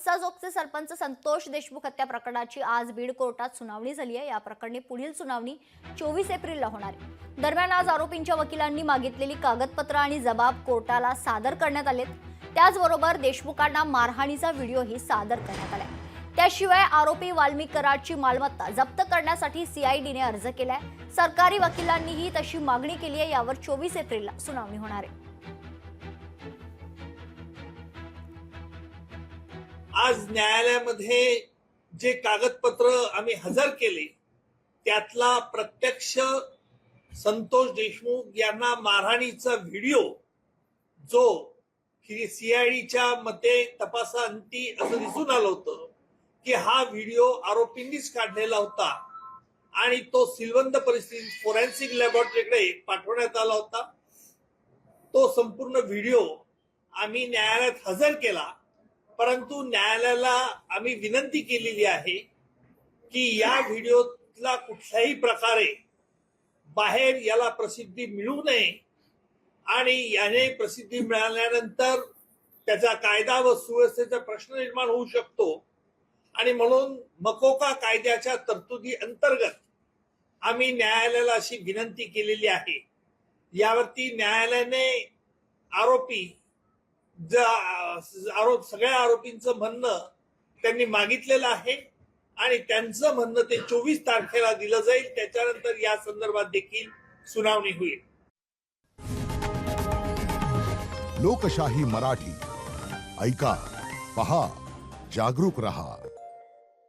मस्साजोगचे सरपंच संतोष देशमुख हत्या प्रकरणाची आज बीड कोर्टात सुनावणी झाली आहे। या प्रकरणी पुढील सुनावणी 24 एप्रिलला होणार आहे। दरम्यान आज आरोपींच्या वकिलांनी मागितलेली कागदपत्र आणि जबाब कोर्टाला सादर करण्यात आलेत। त्याचबरोबर देशमुखांना मारहाणीचा व्हिडिओही सादर करण्यात आलाय। त्याशिवाय आरोपी वाल्मिक कराडची मालमत्ता जप्त करण्यासाठी सीआयडीने अर्ज केलाय। सरकारी वकिलांनीही तशी मागणी केली आहे। यावर 24 एप्रिलला सुनावणी होणार आहे। आज न्यायालयामध्ये जे कागदपत्र आम्ही हजर केले त्यातला प्रत्यक्ष संतोष देशमुख यांना मारहाणीचा व्हिडिओ जो की सीआयडीच्या मते तपासाअंती असं दिसून आलं होतं की हा व्हिडिओ आरोपींनीच काढलेला होता आणि तो सिलवंत परिस्थितीत फोरेन्सिक लॅबोरेटरीकडे पाठवण्यात आला होता। तो संपूर्ण व्हिडिओ आम्ही न्यायालयात हजर केला, परंतु न्यायालयाला आम्ही विनंती केलेली आहे की या व्हिडिओला कुठल्याही प्रकारे बाहेर याला प्रसिद्धी मिळू नये आणि याने प्रसिद्धी मिळाल्यानंतर त्याचा कायदा व सुव्यवस्थेचा प्रश्न निर्माण होऊ शकतो आणि म्हणून मकोका कायद्याच्या तरतुदी अंतर्गत आम्ही न्यायालयाला अशी विनंती केलेली आहे। यावरती न्यायालयाने सगळ्या आरोपींचं म्हणणं त्यांनी मागितलेलं आहे आणि त्यांचं म्हणणं ते 24 तारखेला दिलं जाईल। त्याच्यानंतर या संदर्भात देखील सुनावणी होईल। लोकशाही मराठी ऐका, पहा, जागरूक रहा।